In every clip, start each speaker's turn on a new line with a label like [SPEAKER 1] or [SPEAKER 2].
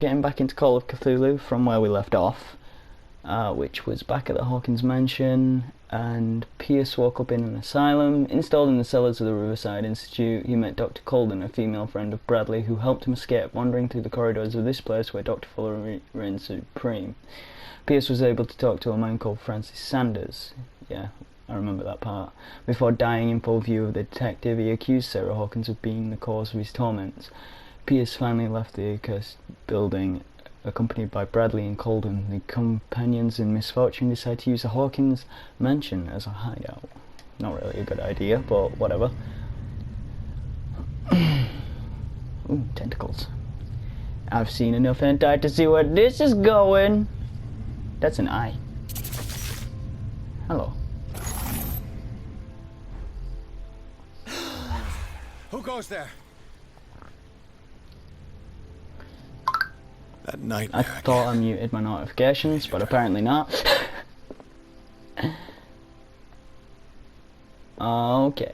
[SPEAKER 1] Getting back into Call of Cthulhu from where we left off, which was back at the Hawkins mansion, and Pierce woke up in an asylum. Installed in the cellars of the Riverside Institute, he met Dr. Colden, a female friend of Bradley, who helped him escape, wandering through the corridors of this place where Dr. Fuller reigns supreme. Pierce was able to talk to a man called Francis Sanders. Yeah, I remember that part. Before dying in full view of the detective, he accused Sarah Hawkins of being the cause of his torments. Pierce finally left the accursed building, accompanied by Bradley and Colden. The companions in misfortune decide to use the Hawkins mansion as a hideout. Not really a good idea, but whatever. Ooh, tentacles. I've seen enough hentai to see where this is going. That's an eye. Hello.
[SPEAKER 2] Who goes there? That nightmare.
[SPEAKER 1] I thought I muted my notifications, but apparently not. Okay.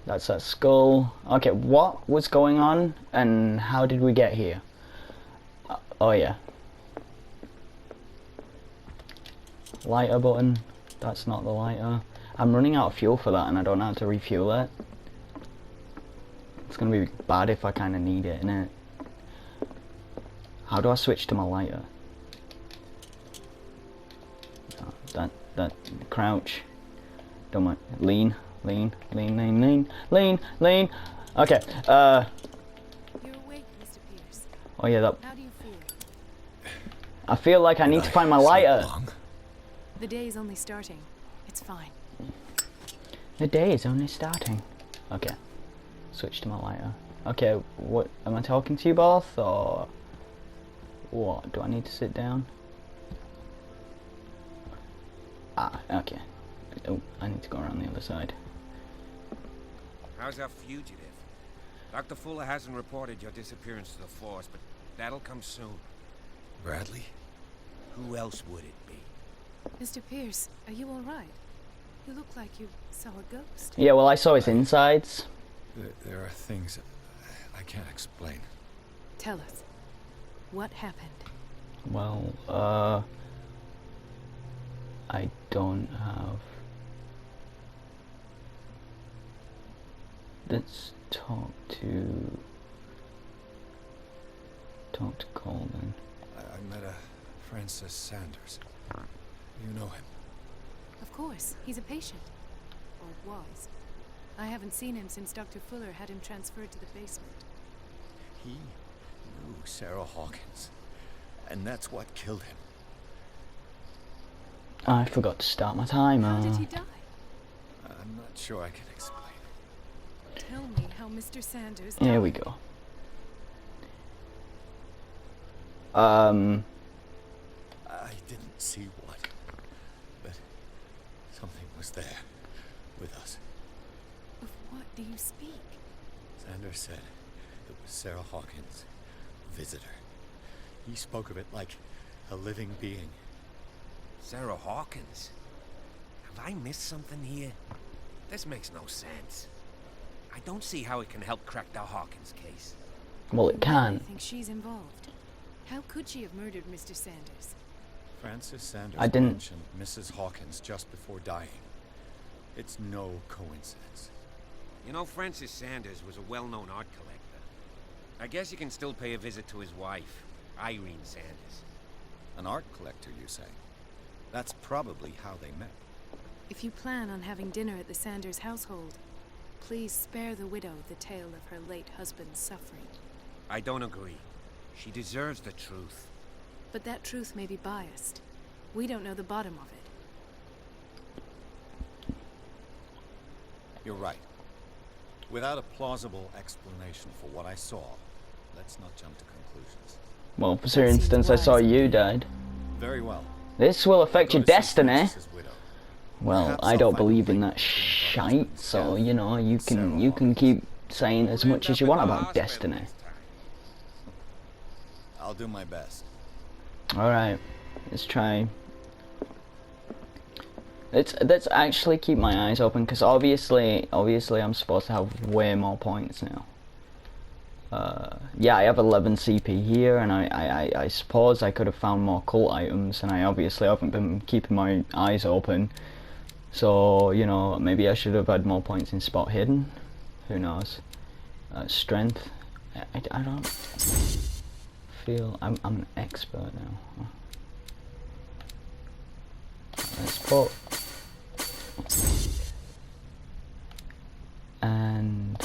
[SPEAKER 1] That's that skull. Okay, what was going on and how did we get here? Oh yeah. Lighter button. That's not the lighter. I'm running out of fuel for that and I don't know how to refuel it. It's gonna be bad if I kinda need it, innit? How do I switch to my lighter? Oh, that crouch. Don't mind. Lean. Okay.
[SPEAKER 3] You're awake, Mr. Pierce.
[SPEAKER 1] Oh yeah, that.
[SPEAKER 3] How do you feel?
[SPEAKER 1] I feel like I need to find my lighter.
[SPEAKER 3] The day is only starting. It's fine.
[SPEAKER 1] The day is only starting. Okay. Switch to my lighter. Okay, what am I talking to you both or? What? Do I need to sit down? Ah, okay. Oh, I need to go around the other side.
[SPEAKER 4] How's our fugitive? Dr. Fuller hasn't reported your disappearance to the force, but that'll come soon.
[SPEAKER 2] Bradley?
[SPEAKER 4] Who else would it be?
[SPEAKER 3] Mr. Pierce, are you all right? You look like you saw a ghost.
[SPEAKER 1] Yeah, well, I saw his insides.
[SPEAKER 2] There are things I can't explain.
[SPEAKER 3] Tell us. What happened?
[SPEAKER 1] Well, I don't have... Let's talk to Colden.
[SPEAKER 2] I met a Francis Sanders. You know him?
[SPEAKER 3] Of course, he's a patient. Or was. I haven't seen him since Dr. Fuller had him transferred to the basement.
[SPEAKER 2] He knew Sarah Hawkins, and that's what killed him.
[SPEAKER 1] I forgot to start my timer.
[SPEAKER 3] How did he die?
[SPEAKER 2] I'm not sure I can explain.
[SPEAKER 3] Tell me how Mr. Sanders died.
[SPEAKER 1] Here we go.
[SPEAKER 2] I didn't see what, but something was there with us.
[SPEAKER 3] Of what do you speak?
[SPEAKER 2] Sanders said it was Sarah Hawkins, visitor. He spoke of it like a living being.
[SPEAKER 4] Sarah Hawkins? Have I missed something here? This makes no sense. I don't see how it can help crack the Hawkins case.
[SPEAKER 1] Well, it
[SPEAKER 3] I
[SPEAKER 1] can.
[SPEAKER 3] think she's involved. How could she have murdered Mr. Sanders?
[SPEAKER 2] Francis Sanders
[SPEAKER 1] I didn't-
[SPEAKER 2] mentioned Mrs. Hawkins just before dying. It's no coincidence.
[SPEAKER 4] You know, Francis Sanders was a well-known art collector. I guess you can still pay a visit to his wife, Irene Sanders.
[SPEAKER 2] An art collector, you say? That's probably how they met.
[SPEAKER 3] If you plan on having dinner at the Sanders household, please spare the widow the tale of her late husband's suffering.
[SPEAKER 4] I don't agree. She deserves the truth.
[SPEAKER 3] But that truth may be biased. We don't know the bottom of it.
[SPEAKER 2] You're right. Without a plausible explanation for what I saw, let's not jump to conclusions.
[SPEAKER 1] Well, for instance, I saw you died.
[SPEAKER 2] Very well.
[SPEAKER 1] This will affect
[SPEAKER 2] Go
[SPEAKER 1] your
[SPEAKER 2] to see
[SPEAKER 1] destiny.
[SPEAKER 2] Francis's widow.
[SPEAKER 1] Well,
[SPEAKER 2] Perhaps
[SPEAKER 1] I
[SPEAKER 2] I'll
[SPEAKER 1] don't
[SPEAKER 2] find a
[SPEAKER 1] believe in
[SPEAKER 2] link
[SPEAKER 1] that
[SPEAKER 2] between
[SPEAKER 1] shite,
[SPEAKER 2] husband's
[SPEAKER 1] so
[SPEAKER 2] death
[SPEAKER 1] you know, you
[SPEAKER 2] and Sarah
[SPEAKER 1] can
[SPEAKER 2] Hawkins.
[SPEAKER 1] keep saying as
[SPEAKER 4] We'll
[SPEAKER 1] much
[SPEAKER 4] end
[SPEAKER 1] as you
[SPEAKER 4] up
[SPEAKER 1] want
[SPEAKER 4] in the
[SPEAKER 1] about
[SPEAKER 4] hospital
[SPEAKER 1] destiny.
[SPEAKER 4] this time.
[SPEAKER 2] I'll do my best.
[SPEAKER 1] Alright, let's try. Let's actually keep my eyes open, because obviously I'm supposed to have way more points now. Yeah, I have 11 CP here, and I suppose I could have found more cult items, and I obviously haven't been keeping my eyes open. So, you know, maybe I should have had more points in spot hidden. Who knows? Strength. I don't feel I'm an expert now. Let's put, and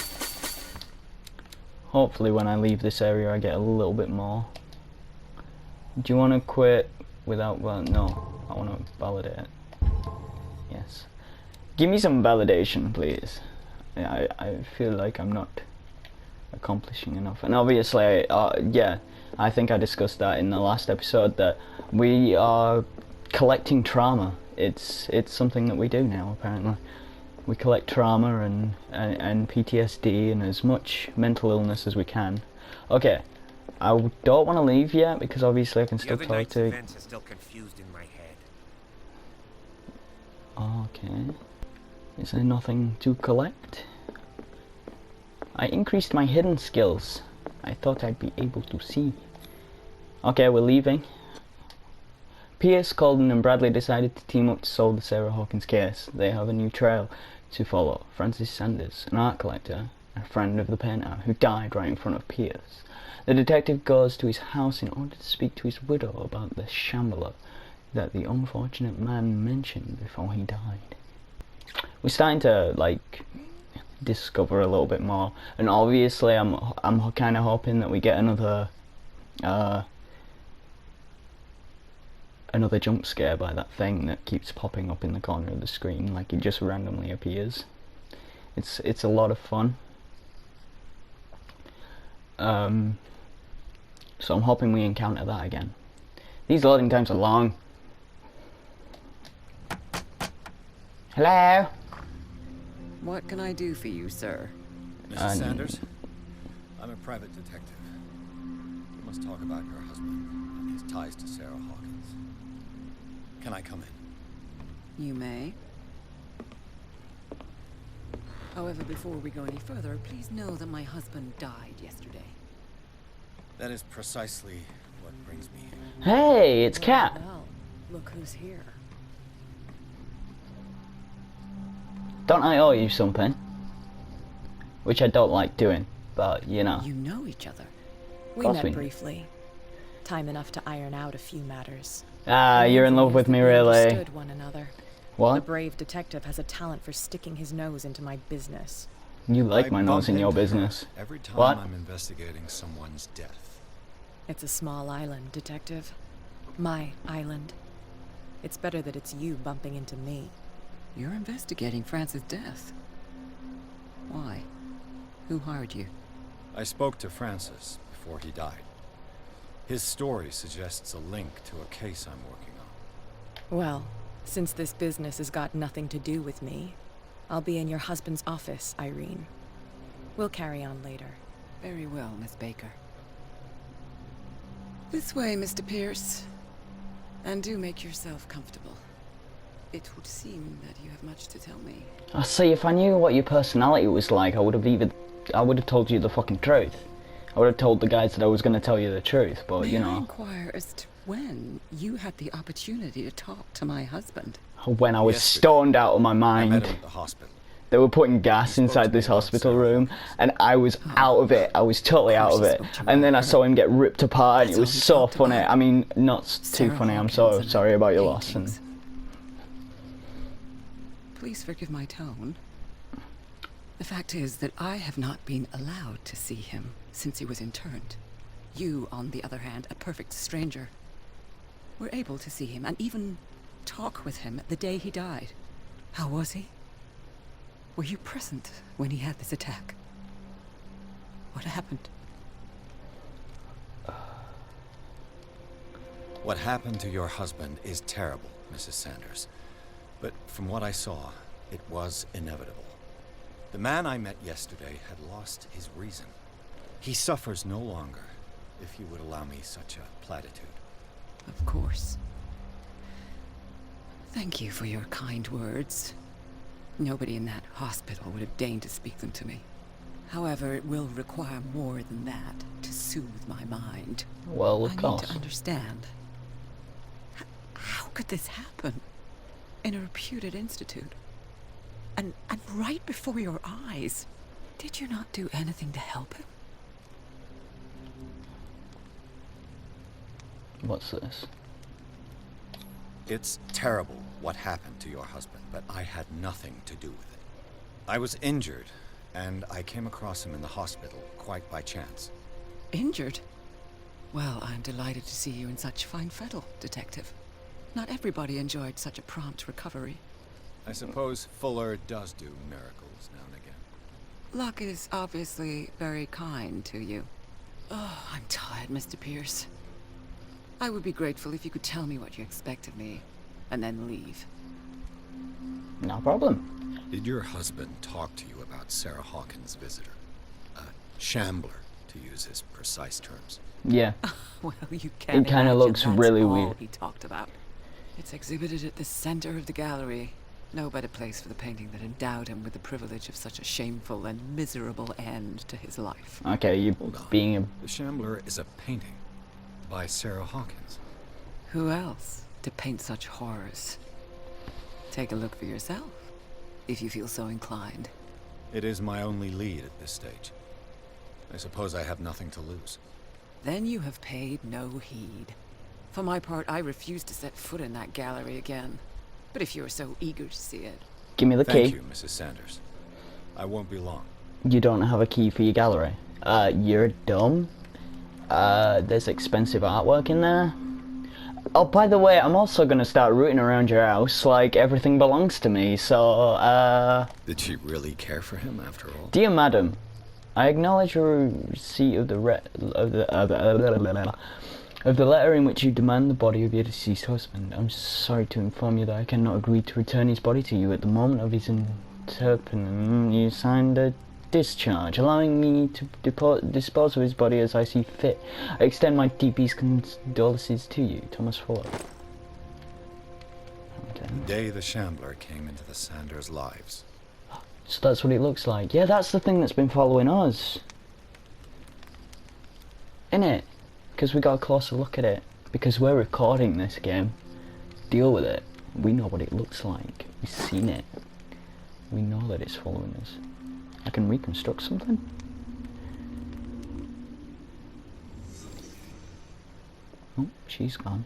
[SPEAKER 1] hopefully when I leave this area I get a little bit more. Do you want to quit without, well, no, I want to validate. Yes. Give me some validation, please. I feel like I'm not accomplishing enough. And obviously, yeah, I think I discussed that in the last episode, that we are collecting trauma. It's something that we do now, apparently. We collect trauma and PTSD and as much mental illness as we can. Okay, I don't want to leave yet because obviously I can still talk to.
[SPEAKER 4] Events are still confused in my head.
[SPEAKER 1] Okay. Is there nothing to collect? I increased my hidden skills. I thought I'd be able to see. Okay, we're leaving. Pierce, Colden and Bradley decided to team up to solve the Sarah Hawkins case. They have a new trail to follow. Francis Sanders, an art collector, a friend of the painter, who died right in front of Pierce. The detective goes to his house in order to speak to his widow about the shambler that the unfortunate man mentioned before he died. We're starting to, like, discover a little bit more, and obviously I'm kind of hoping that we get another jump scare by that thing that keeps popping up in the corner of the screen, like it just randomly appears. It's a lot of fun. So I'm hoping we encounter that again. These loading times are long. Hello?
[SPEAKER 5] What can I do for you, sir?
[SPEAKER 2] Mrs. Sanders, I'm a private detective. We must talk about your husband and his ties to Sarah Hawkins. Can I come in?
[SPEAKER 5] You may. However, before we go any further, please know that my husband died yesterday.
[SPEAKER 2] That is precisely what brings me here.
[SPEAKER 1] Hey, it's Kat.
[SPEAKER 5] Well, look who's here.
[SPEAKER 1] Don't I owe you something? Which I don't like doing, but you know.
[SPEAKER 5] You know each other.
[SPEAKER 3] We
[SPEAKER 1] course
[SPEAKER 3] met
[SPEAKER 1] we do.
[SPEAKER 3] briefly. Time enough to iron out a few matters.
[SPEAKER 1] Ah, you're in love with me,
[SPEAKER 3] We
[SPEAKER 1] really.
[SPEAKER 3] understood one another. The
[SPEAKER 1] What?
[SPEAKER 3] brave detective has a talent for sticking his nose into my business.
[SPEAKER 1] You like
[SPEAKER 2] I
[SPEAKER 1] my nose
[SPEAKER 2] bump
[SPEAKER 1] in your
[SPEAKER 2] into her
[SPEAKER 1] business.
[SPEAKER 2] every time
[SPEAKER 1] What?
[SPEAKER 2] I'm investigating someone's death.
[SPEAKER 3] It's a small island, detective. My island. It's better that it's you bumping into me.
[SPEAKER 5] You're investigating Francis' death. Why? Who hired you?
[SPEAKER 2] I spoke to Francis before he died. His story suggests a link to a case I'm working on.
[SPEAKER 3] Well, since this business has got nothing to do with me, I'll be in your husband's office, Irene. We'll carry on later.
[SPEAKER 5] Very well, Miss Baker. This way, Mr. Pierce. And do make yourself comfortable. It would seem that you have much to tell me.
[SPEAKER 1] I see. If I knew what your personality was like, I would have told you the fucking truth. I would have told the guys that I was going to tell you the truth. But
[SPEAKER 5] May
[SPEAKER 1] you
[SPEAKER 5] I
[SPEAKER 1] know,
[SPEAKER 5] inquire as to when you had the opportunity to talk to my husband?
[SPEAKER 1] when I was
[SPEAKER 2] Yesterday,
[SPEAKER 1] stoned out of my
[SPEAKER 2] I met
[SPEAKER 1] mind,
[SPEAKER 2] him at the hospital.
[SPEAKER 1] they were putting gas
[SPEAKER 2] He spoke
[SPEAKER 1] inside
[SPEAKER 2] to
[SPEAKER 1] this
[SPEAKER 2] me about
[SPEAKER 1] hospital
[SPEAKER 2] Sarah
[SPEAKER 1] room,
[SPEAKER 2] Hawkins.
[SPEAKER 1] and I was out of it. I was totally out of
[SPEAKER 5] course he
[SPEAKER 1] it.
[SPEAKER 5] spoke to you
[SPEAKER 1] And then I
[SPEAKER 5] about
[SPEAKER 1] saw him get ripped apart. And
[SPEAKER 5] That's
[SPEAKER 1] it was
[SPEAKER 5] all he
[SPEAKER 1] so
[SPEAKER 5] talked
[SPEAKER 1] funny.
[SPEAKER 5] about.
[SPEAKER 1] I mean, not too
[SPEAKER 5] Sarah
[SPEAKER 1] funny. I'm
[SPEAKER 5] Hawkins
[SPEAKER 1] so
[SPEAKER 5] and
[SPEAKER 1] sorry about your loss. And
[SPEAKER 5] paintings. Please forgive my tone. The fact is that I have not been allowed to see him since he was interned. You, on the other hand, a perfect stranger, were able to see him and even talk with him the day he died. How was he? Were you present when he had this attack? What happened?
[SPEAKER 2] What happened to your husband is terrible, Mrs. Sanders. But from what I saw, it was inevitable. The man I met yesterday had lost his reason. He suffers no longer, if you would allow me such a platitude.
[SPEAKER 5] Of course. Thank you for your kind words. Nobody in that hospital would have deigned to speak them to me. However, it will require more than that to soothe my mind.
[SPEAKER 1] Well, of
[SPEAKER 5] I need
[SPEAKER 1] course.
[SPEAKER 5] to understand. How could this happen? In a reputed institute? And right before your eyes? Did you not do anything to help him?
[SPEAKER 1] What's this?
[SPEAKER 2] It's terrible what happened to your husband, but I had nothing to do with it. I was injured, and I came across him in the hospital quite by chance.
[SPEAKER 5] Injured? Well, I'm delighted to see you in such fine fettle, Detective. Not everybody enjoyed such a prompt recovery.
[SPEAKER 2] I suppose Fuller does do miracles now and again.
[SPEAKER 5] Luck is obviously very kind to you. Oh, I'm tired, Mr. Pierce. I would be grateful if you could tell me what you expect of me, and then leave.
[SPEAKER 1] No problem.
[SPEAKER 2] Did your husband talk to you about Sarah Hawkins' visitor? A shambler, to use his precise terms.
[SPEAKER 1] Yeah.
[SPEAKER 5] Well, you can't.
[SPEAKER 1] It kind of
[SPEAKER 5] imagine
[SPEAKER 1] looks
[SPEAKER 5] that's
[SPEAKER 1] really
[SPEAKER 5] all
[SPEAKER 1] weird.
[SPEAKER 5] he talked about. It's exhibited at the center of the gallery. No better place for the painting that endowed him with the privilege of such a shameful and miserable end to his life.
[SPEAKER 1] Okay, you
[SPEAKER 2] Hold on.
[SPEAKER 1] being a...
[SPEAKER 2] The Shambler is a painting by Sarah Hawkins.
[SPEAKER 5] Who else to paint such horrors? Take a look for yourself, if you feel so inclined.
[SPEAKER 2] It is my only lead at this stage. I suppose I have nothing to lose.
[SPEAKER 5] Then you have paid no heed. For my part, I refuse to set foot in that gallery again. But if you're so eager to see it...
[SPEAKER 1] Give me the
[SPEAKER 2] Thank
[SPEAKER 1] key.
[SPEAKER 2] you, Mrs. Sanders. I won't be long.
[SPEAKER 1] You don't have a key for your gallery. You're dumb. There's expensive artwork in there. Oh, by the way, I'm also gonna start rooting around your house like everything belongs to me, so,
[SPEAKER 2] Did she really care for him after all?
[SPEAKER 1] Dear Madam, I acknowledge your receipt of the letter in which you demand the body of your deceased husband. I'm sorry to inform you that I cannot agree to return his body to you at the moment of his interment. You signed a discharge, allowing me to dispose of his body as I see fit. I extend my deepest condolences to you, Thomas Fuller. Okay.
[SPEAKER 2] The day the Shambler came into the Sanders' lives.
[SPEAKER 1] So that's what it looks like. Yeah, that's the thing that's been following us. Innit? Because we got a closer look at it. Because we're recording this game. Deal with it. We know what it looks like. We've seen it. We know that it's following us. I can reconstruct something? Oh, she's gone.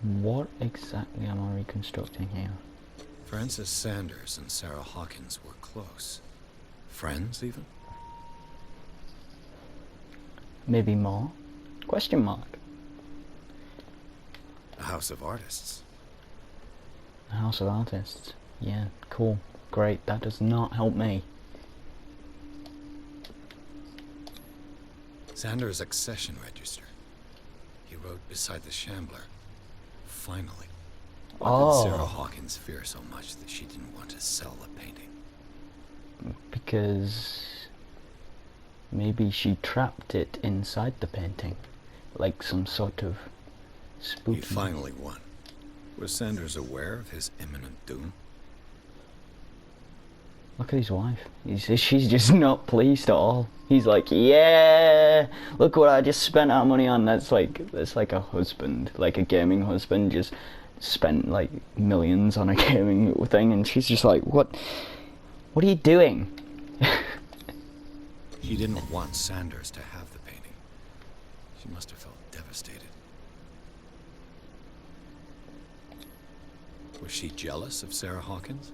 [SPEAKER 1] What exactly am I reconstructing here?
[SPEAKER 2] Frances Sanders and Sarah Hawkins were close. Friends, even?
[SPEAKER 1] Maybe more? Question mark.
[SPEAKER 2] A house of artists.
[SPEAKER 1] A house of artists. Yeah, cool. Great. That does not help me.
[SPEAKER 2] Sanders' accession register. He wrote beside the Shambler. Finally. Why did Sarah Hawkins fear so much that she didn't want to sell the painting?
[SPEAKER 1] Because maybe she trapped it inside the painting, like some sort of spooky...
[SPEAKER 2] He finally won. Was Sanders aware of his imminent doom?
[SPEAKER 1] Look at his wife. She's just not pleased at all. He's like, yeah, look what I just spent our money on. That's like a husband, like a gaming husband, just spent like millions on a gaming thing, and she's just like, what are you doing?
[SPEAKER 2] He didn't want Sanders to have the painting. She must have felt devastated. Was she jealous of Sarah Hawkins?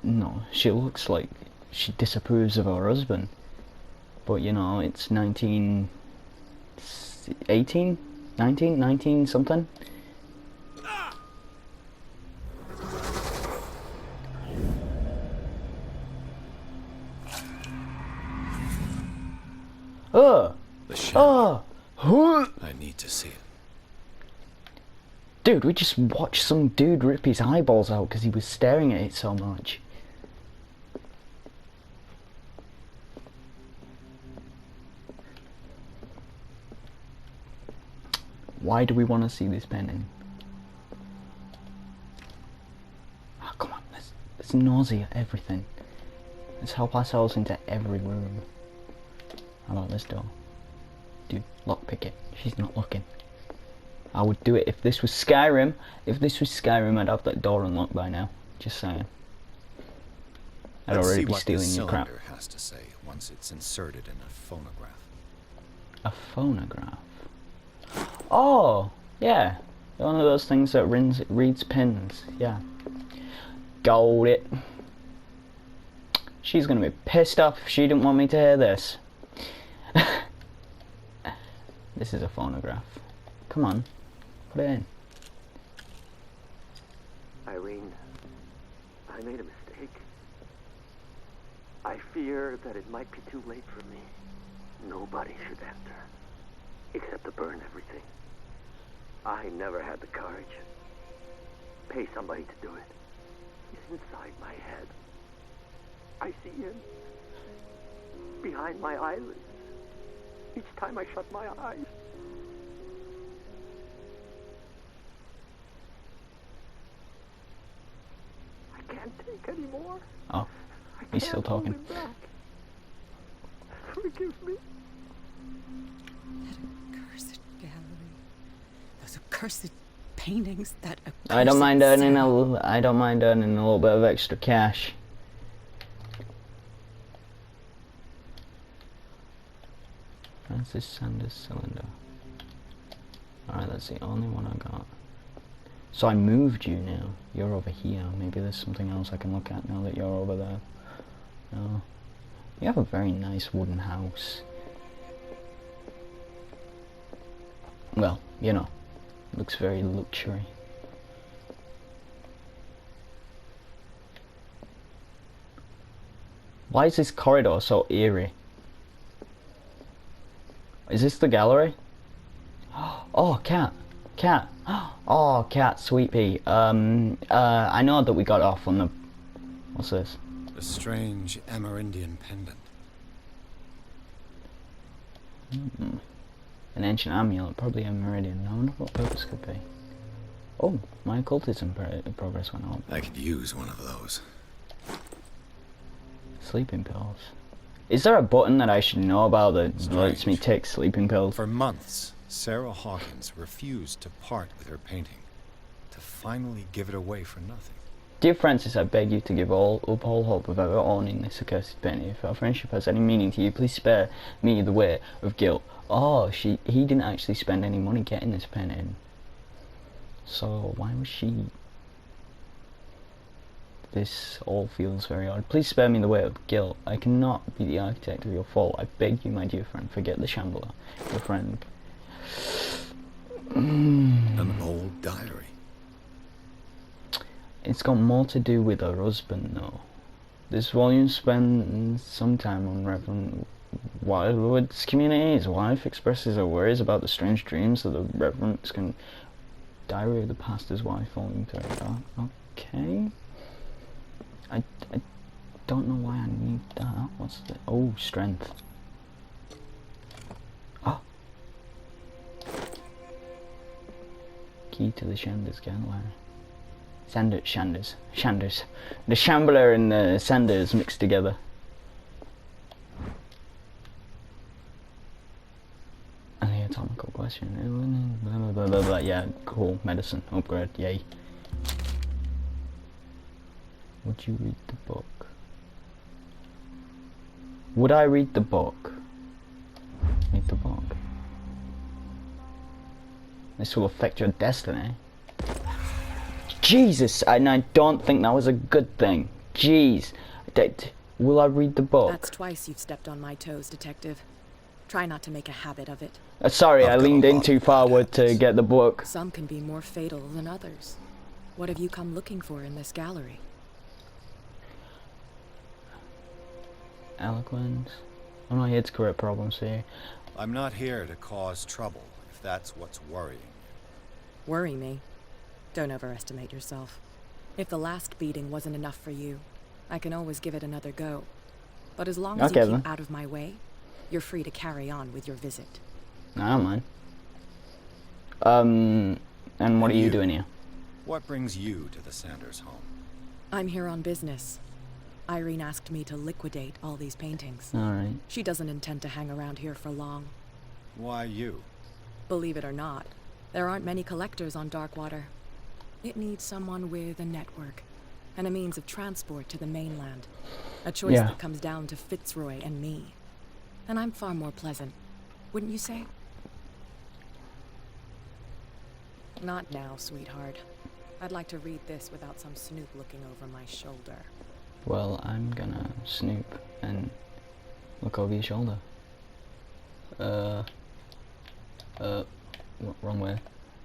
[SPEAKER 1] No, she looks like she disapproves of her husband. But you know, it's 19 something.
[SPEAKER 2] The Shambler.
[SPEAKER 1] Huh.
[SPEAKER 2] I need to see it.
[SPEAKER 1] Dude, we just watched some dude rip his eyeballs out because he was staring at it so much. Why do we want to see this painting? Oh, come on, there's nausea, everything. Let's help ourselves into every room. How about this door? Dude, lockpick it. She's not looking. I would do it if this was Skyrim. If this was Skyrim, I'd have that door unlocked by now. Just saying. I'd
[SPEAKER 2] Let's
[SPEAKER 1] already
[SPEAKER 2] see
[SPEAKER 1] be
[SPEAKER 2] what
[SPEAKER 1] stealing
[SPEAKER 2] this
[SPEAKER 1] your crap.
[SPEAKER 2] cylinder has to say once it's inserted in a phonograph.
[SPEAKER 1] A phonograph. Oh, yeah. One of those things that reads pins. Yeah. Got it. She's gonna be pissed off if she didn't want me to hear this. This is a phonograph. Come on. Put it in.
[SPEAKER 6] Irene, I made a mistake. I fear that it might be too late for me. Nobody should enter, except to burn everything. I never had the courage. Pay somebody to do it. He's inside my head. I see him behind my eyelids. Each time I shut my eyes. I can't take anymore.
[SPEAKER 1] Oh,
[SPEAKER 6] I
[SPEAKER 1] he's still
[SPEAKER 6] can't hold
[SPEAKER 1] talking.
[SPEAKER 6] him back. Forgive me.
[SPEAKER 5] That accursed gallery. Those accursed paintings. That accursed
[SPEAKER 1] I don't mind earning
[SPEAKER 5] sound.
[SPEAKER 1] I don't mind earning a little bit of extra cash. Where's this Sanders cylinder? Alright, that's the only one I got. So I moved you now. You're over here. Maybe there's something else I can look at now that you're over there. No. You have a very nice wooden house. Well, you know, looks very luxury. Why is this corridor so eerie? Is this the gallery? Oh, cat. Cat. Oh, cat, sweet pea. I know that we got off on the... What's this?
[SPEAKER 2] A strange Amerindian pendant.
[SPEAKER 1] An ancient amulet, probably a meridian. I wonder what purpose could be. Oh, my occultism progress went up.
[SPEAKER 2] I could use one of those.
[SPEAKER 1] Sleeping pills. Is there a button that I should know about that lets me
[SPEAKER 2] Strange.
[SPEAKER 1] take sleeping pills?
[SPEAKER 2] For months, Sarah Hawkins refused to part with her painting, to finally give it away for nothing.
[SPEAKER 1] Dear Francis, I beg you to give up all hope of ever owning this accursed penny. If our friendship has any meaning to you, please spare me the weight of guilt. Oh, he didn't actually spend any money getting this pen in. So why was she... This all feels very odd. Please spare me the weight of guilt. I cannot be the architect of your fall. I beg you, my dear friend, forget the shambler. Your friend.
[SPEAKER 2] An old diary.
[SPEAKER 1] It's got more to do with her husband, though. This volume spends some time on Reverend Wildwood's community. His wife expresses her worries about the strange dreams that the Reverends can... Diary of the Pastor's Wife, volume 3. Okay. I don't know why I need that. What's the... Oh, strength. Oh! Key to the Sanders gallery. Shanders. The Shambler and the Sanders mixed together. And the atomical question. Blah, blah, blah, blah, blah. Yeah, cool. Medicine. Upgrade. Yay. Would you read the book? Would I read the book? Read the book. This will affect your destiny. Jesus! And I don't think that was a good thing. Jeez. Will I read the book?
[SPEAKER 7] That's twice you've stepped on my toes, Detective. Try not to make a habit of it.
[SPEAKER 1] Sorry, I
[SPEAKER 2] I've got
[SPEAKER 1] leaned
[SPEAKER 2] a
[SPEAKER 1] in
[SPEAKER 2] lot
[SPEAKER 1] too
[SPEAKER 2] of
[SPEAKER 1] forward to
[SPEAKER 2] habits.
[SPEAKER 1] get the book.
[SPEAKER 7] Some can be more fatal than others. What have you come looking for in this gallery?
[SPEAKER 1] Eloquence. I'm not here to correct problems here.
[SPEAKER 2] I'm not here to cause trouble, if that's what's worrying you.
[SPEAKER 7] Worry me? Don't overestimate yourself. If the last beating wasn't enough for you, I can always give it another go. But as long as
[SPEAKER 1] Okay,
[SPEAKER 7] you keep
[SPEAKER 1] then.
[SPEAKER 7] out of my way, you're free to carry on with your visit.
[SPEAKER 1] I don't mind. And what are you doing here?
[SPEAKER 2] What brings you to the Sanders home?
[SPEAKER 7] I'm here on business. Irene asked me to liquidate all these paintings.
[SPEAKER 1] Alright.
[SPEAKER 7] She doesn't intend to hang around here for long.
[SPEAKER 2] Why you?
[SPEAKER 7] Believe it or not, there aren't many collectors on Darkwater. It needs someone with a network and a means of transport to the mainland. A choice
[SPEAKER 1] Yeah.
[SPEAKER 7] that comes down to Fitzroy and me. And I'm far more pleasant, wouldn't you say? Not now, sweetheart. I'd like to read this without some snoop looking over my shoulder.
[SPEAKER 1] Well, I'm gonna snoop and look over your shoulder. Wrong way.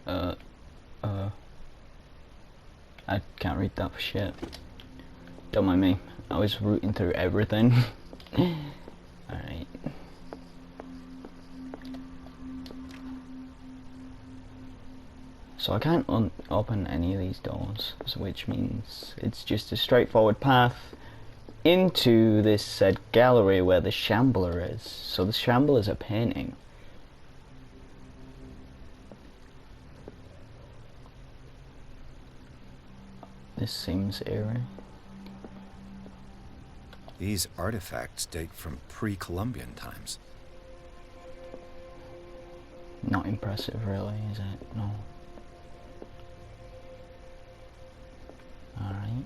[SPEAKER 1] I can't read that for shit. Don't mind me. I was rooting through everything. Alright. So I can't open any of these doors, which means it's just a straightforward path into this said gallery where the Shambler is. So the Shambler's a painting. This seems eerie.
[SPEAKER 2] These artifacts date from pre-Columbian times.
[SPEAKER 1] Not impressive, really, is it? No. Alright.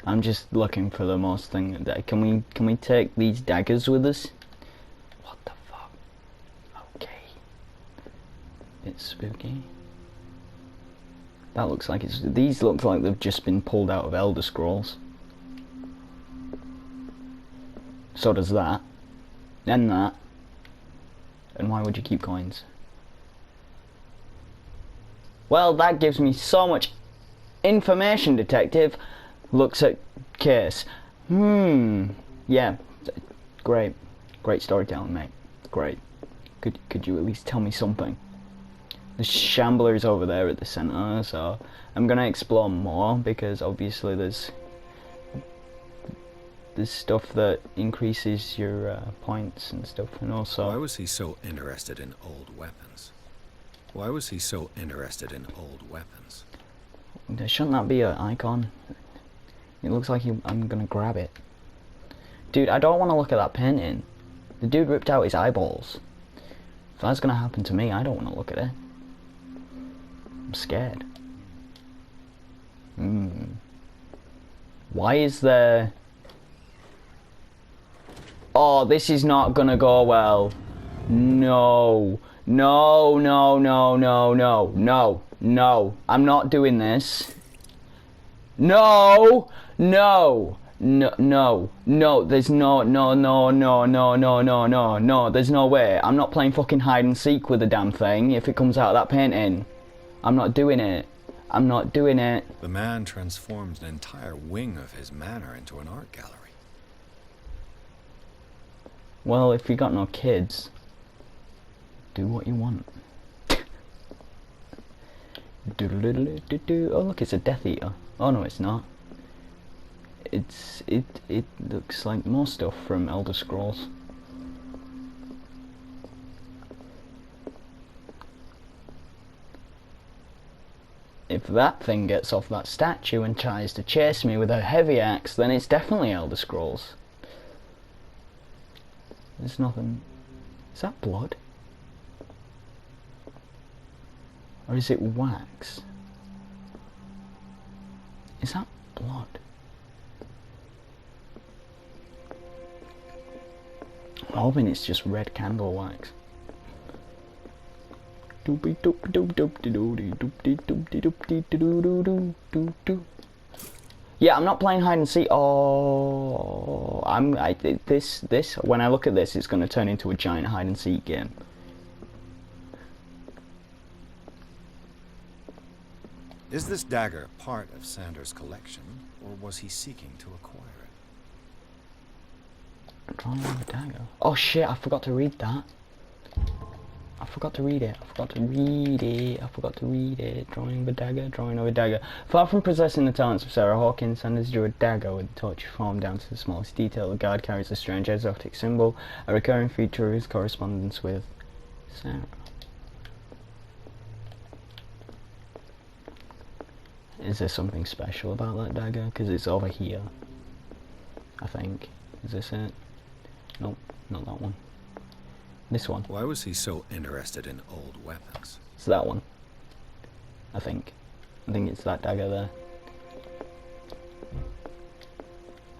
[SPEAKER 1] I'm just looking for the most thing that can we take these daggers with us? What the fuck? Okay. Bit spooky. That looks like these look like they've just been pulled out of Elder Scrolls. So does that. And that. And why would you keep coins? Well, that gives me so much information, detective. Looks at case. Yeah. Great. Great storytelling, mate. Great. Could you at least tell me something? The Shambler is over there at the center, so I'm gonna explore more because obviously there's stuff that increases your points and stuff, and also.
[SPEAKER 2] Why was he so interested in old weapons? Why was he so interested in old weapons?
[SPEAKER 1] Shouldn't that be an icon? It looks like I'm gonna grab it. Dude, I don't want to look at that painting. The dude ripped out his eyeballs. If that's gonna happen to me, I don't want to look at it. I'm scared. Why is there... Oh, this is not gonna go well. No. No, no, no, no, no, no, no. I'm not doing this. No! No! No, no, no, there's no, there's no way. I'm not playing fucking hide and seek with the damn thing if it comes out of that painting. I'm not doing it. I'm not doing it.
[SPEAKER 2] The man transformed an entire wing of his manor into an art gallery.
[SPEAKER 1] Well, if you got no kids, do what you want. Oh look, it's a Death Eater. Oh no, it's not. It looks like more stuff from Elder Scrolls. If that thing gets off that statue and tries to chase me with a heavy axe, then it's definitely Elder Scrolls. There's nothing... Is that blood? Or is it wax? Is that blood? I'm hoping it's just red candle wax. Yeah, I'm not playing hide and seek. Oh, this. When I look at this, it's going to turn into a giant hide and seek game.
[SPEAKER 2] Is this dagger part of Sanders' collection, or was he seeking to acquire it?
[SPEAKER 1] Drawing of a dagger. Oh shit! I forgot to read that. I forgot to read it. Drawing of a dagger. Drawing of a dagger. Far from possessing the talents of Sarah Hawkins, Sanders drew a dagger with a touch formed down to the smallest detail. The guard carries a strange exotic symbol, a recurring feature of his correspondence with Sarah. Is there something special about that dagger? Because it's over here. I think. Is this it? Nope, not that one. This one.
[SPEAKER 2] Why was he so interested in old weapons?
[SPEAKER 1] It's that one. I think. I think it's that dagger there.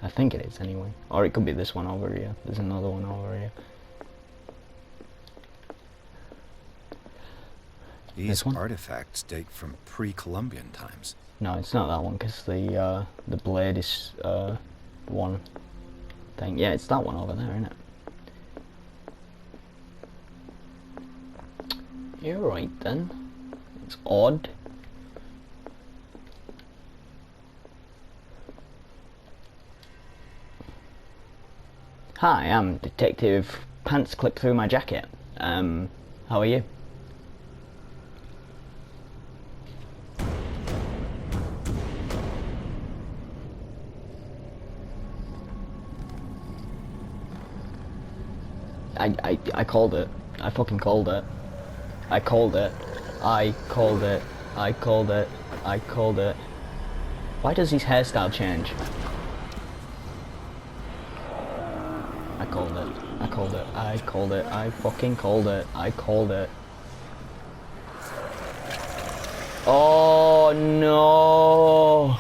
[SPEAKER 1] I think it is anyway. Or it could be this one over here. There's another one over here.
[SPEAKER 2] These artifacts date from pre-Columbian times.
[SPEAKER 1] No, it's not that one because the blade is one thing. Yeah, it's that one over there, isn't it? You're right then. It's odd. Hi, I'm Detective Pants Clip Through My Jacket. How are you? I called it. I fucking called it. I called it. I called it. I called it. I called it. Why does his hairstyle change? I called it. I called it. I called it. I fucking called it. I called it. Oh no.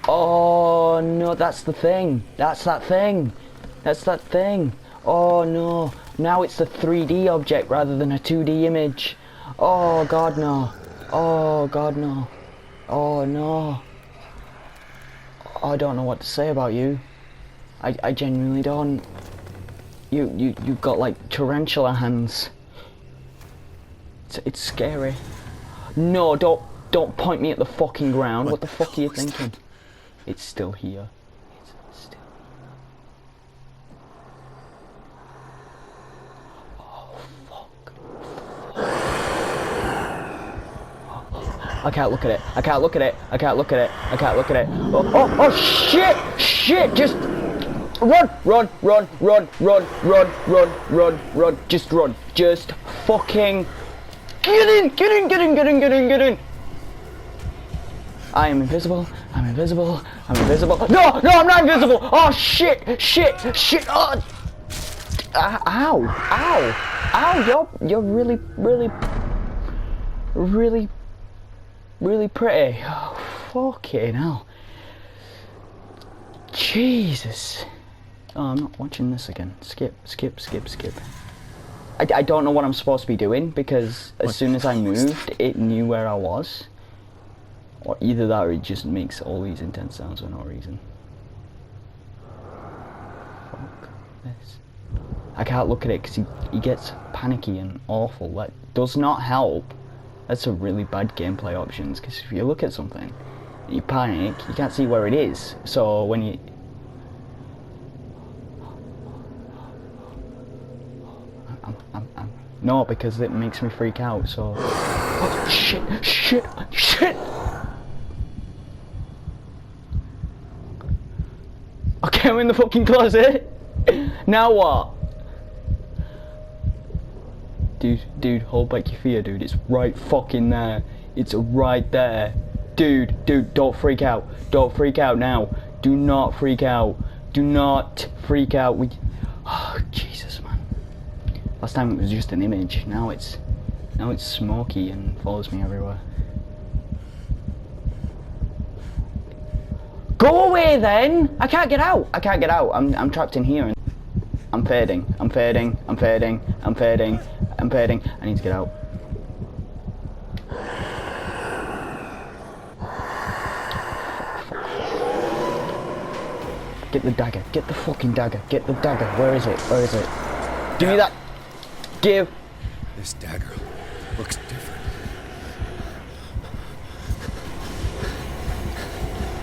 [SPEAKER 1] Oh no, that's the thing. That's that thing. That's that thing. Oh no. Now it's a 3D object rather than a 2D image. Oh god no. Oh god no. Oh no. I don't know what to say about you. I genuinely don't. You've got like tarantula hands. It's scary. No, don't point me at the fucking ground. What the fuck are you thinking? That? It's still here. It's still here. Oh fuck. I can't look at it. I can't look at it. I can't look at it. I can't look at it. Oh shit! Shit! Just run! Run! Run! Run! Run! Run! Run! Run! Run! Just run! Just fucking get in! Get in! Get in! Get in! Get in! Get in! I am invisible. I'm invisible. I'm invisible. No! No! I'm not invisible! Oh shit! Shit! Shit! Oh! Ow! Ow! Ow! You're really pretty. Oh, fucking hell. Jesus. Oh, I'm not watching this again. Skip. I don't know what I'm supposed to be doing because as soon as I moved, it knew where I was. Or either that or it just makes all these intense sounds for no reason. Fuck this. I can't look at it because he gets panicky and awful. That does not help. That's a really bad gameplay options because if you look at something and you panic, you can't see where it is. So when you... No, because it makes me freak out, so... Oh, shit! Okay, I'm in the fucking closet! Now what? Dude, hold back your fear, dude. It's right fucking there. It's right there. Dude, don't freak out. Don't freak out now. Do not freak out. Do not freak out. Oh, Jesus, man. Last time it was just an image. Now it's smoky and follows me everywhere. Go away then! I can't get out. I'm trapped in here. I'm fading. I need to get out. Get the dagger. Get the fucking dagger. Get the dagger. Where is it? Give me that. Give.
[SPEAKER 2] This dagger looks different.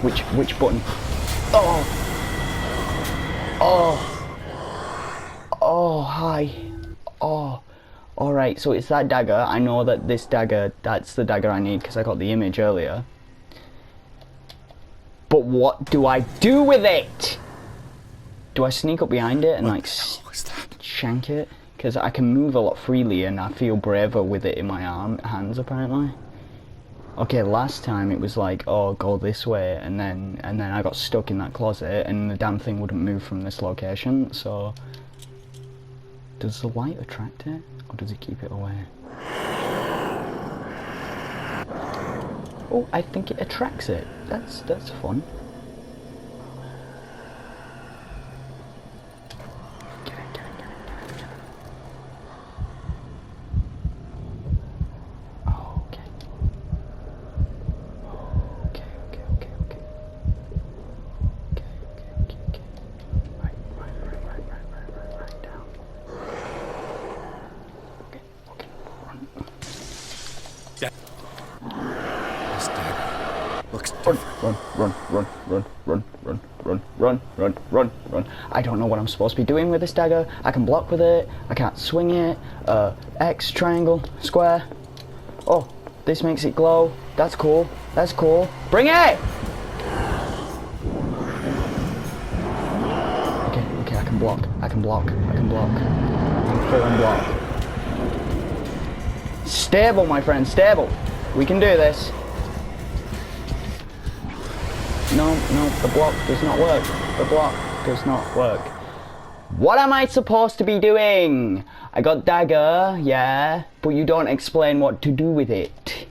[SPEAKER 1] Which button? Oh, hi. Oh, alright, so it's that dagger. I know that this dagger, that's the dagger I need because I got the image earlier. But what do I do with it? Do I sneak up behind it and like shank it? Because I can move a lot freely and I feel braver with it in my hands apparently. Okay, last time it was like, oh, go this way, and then I got stuck in that closet, and the damn thing wouldn't move from this location. So, does the light attract it, or does it keep it away? Oh, I think it attracts it. That's fun. Get it. Oh, okay. Okay. Right down. Okay, run.
[SPEAKER 2] This dagger looks
[SPEAKER 1] Run. I don't know what I'm supposed to be doing with this dagger. I can block with it. I can't swing it. X, triangle, square. Oh, this makes it glow. That's cool. Bring it! Okay, I can block. I'm full on block. Stable, my friend, stable. We can do this. No, the block does not work. What am I supposed to be doing? I got dagger, yeah, but you don't explain what to do with it.